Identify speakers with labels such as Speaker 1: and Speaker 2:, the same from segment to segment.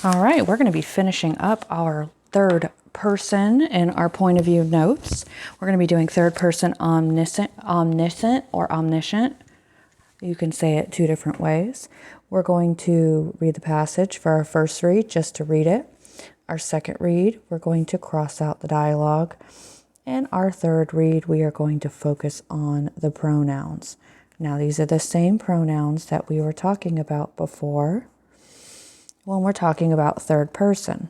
Speaker 1: All right, we're going to be finishing up our third person in our point of view notes. We're going to be doing third person omniscient or omniscient. You can say it two different ways. We're going to read the passage for our first read, just to read it. Our second read, we're going to cross out the dialogue. And our third read, we are going to focus on the pronouns. Now, these are the same pronouns that we were talking about before when we're talking about third person.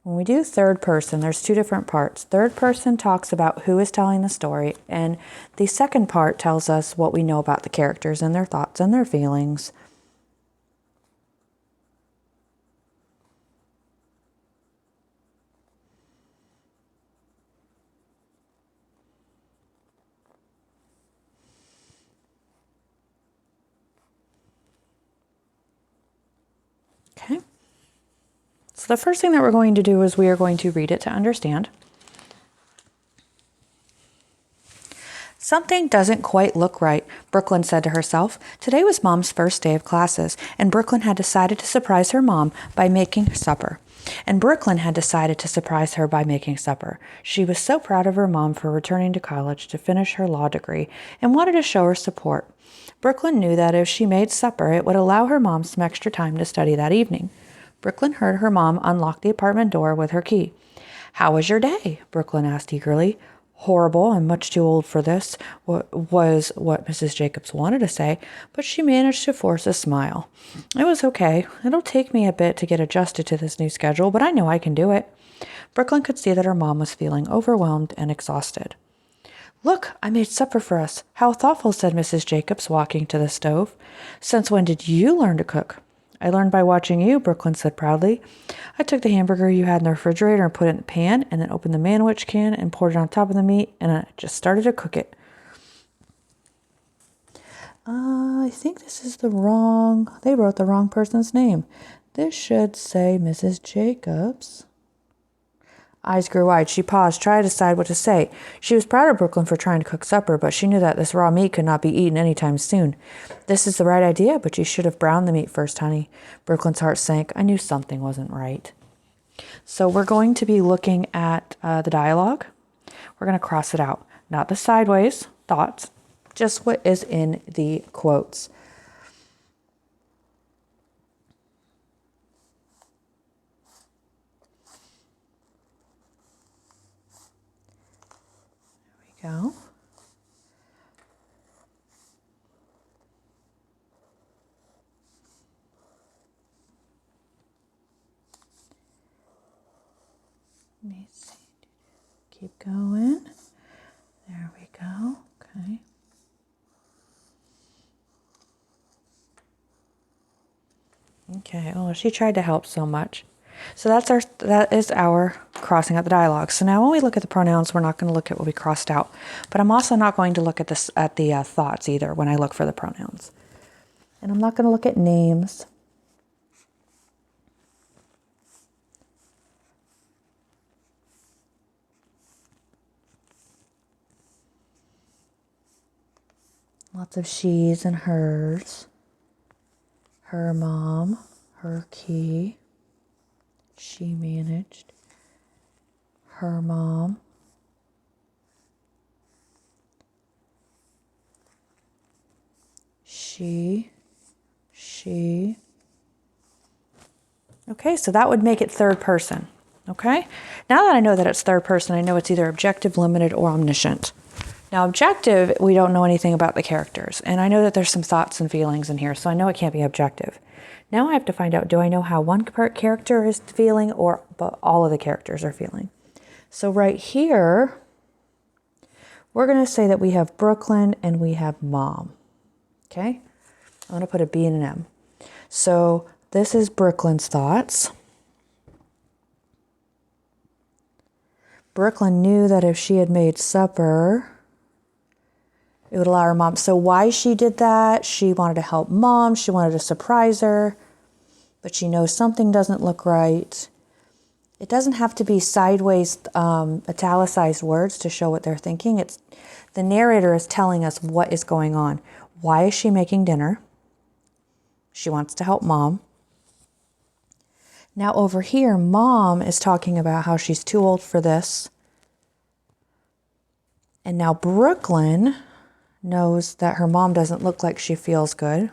Speaker 1: When we do third person, there's two different parts. Third person talks about who is telling the story, and the second part tells us what we know about the characters and their thoughts and their feelings. Okay. So the first thing that we're going to do is we are going to read it to understand. Something doesn't quite look right, Brooklyn said to herself. Today was Mom's first day of classes, and Brooklyn had decided to surprise her mom by making supper. She was so proud of her mom for returning to college to finish her law degree and wanted to show her support. Brooklyn knew that if she made supper, it would allow her mom some extra time to study that evening. Brooklyn heard her mom unlock the apartment door with her key. "How was your day?" Brooklyn asked eagerly. "Horrible. I'm much too old for this," was what Mrs. Jacobs wanted to say, but she managed to force a smile. "It was okay. It'll take me a bit to get adjusted to this new schedule, but I know I can do it." Brooklyn could see that her mom was feeling overwhelmed and exhausted. "Look, I made supper for us. How thoughtful," said Mrs. Jacobs, walking to the stove. "Since when did you learn to cook?" "I learned by watching you," Brooklyn said proudly. "I took the hamburger you had in the refrigerator and put it in the pan, and then opened the manwich can and poured it on top of the meat, and I just started to cook it." I think this is they wrote the wrong person's name. This should say Mrs. Jacobs. Eyes grew wide. She paused, trying to decide what to say. She was proud of Brooklyn for trying to cook supper, but she knew that this raw meat could not be eaten any time soon. "This is the right idea, but you should have browned the meat first, honey." Brooklyn's heart sank. I knew something wasn't right. So we're going to be looking at the dialogue. We're going to cross it out. Not the sideways thoughts, just what is in the quotes. There we go. Let me see. Keep going. There we go. Okay. Okay. Oh, she tried to help so much. So that is our crossing out the dialogue. So now when we look at the pronouns, we're not going to look at what we crossed out. But I'm also not going to look at the thoughts either when I look for the pronouns. And I'm not going to look at names. Lots of she's and hers. Her mom, her key. She managed. Her mom. She. Okay, so that would make it third person. Okay? Now that I know that it's third person, I know it's either objective, limited, or omniscient. Now, objective, we don't know anything about the characters. And I know that there's some thoughts and feelings in here, so I know it can't be objective. Now I have to find out, do I know how one character is feeling but all of the characters are feeling? So right here, we're going to say that we have Brooklyn and we have Mom. Okay? I'm going to put a B and an M. So this is Brooklyn's thoughts. Brooklyn knew that if she had made supper, it would allow her mom. So why she did that? She wanted to help Mom. She wanted to surprise her. But she knows something doesn't look right. It doesn't have to be sideways italicized words to show what they're thinking. It's the narrator is telling us what is going on. Why is she making dinner? She wants to help mom. Now over here, mom is talking about how she's too old for this. And now Brooklyn knows that her mom doesn't look like she feels good.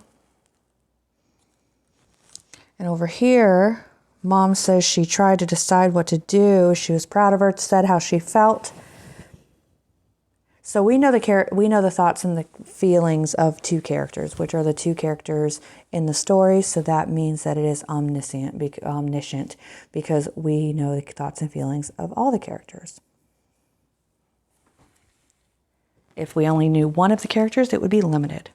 Speaker 1: And over here, mom says she tried to decide what to do. She was proud of her, said how she felt. So we know the thoughts and the feelings of two characters, which are the two characters in the story. So that means that it is omniscient, because we know the thoughts and feelings of all the characters. If we only knew one of the characters, it would be limited.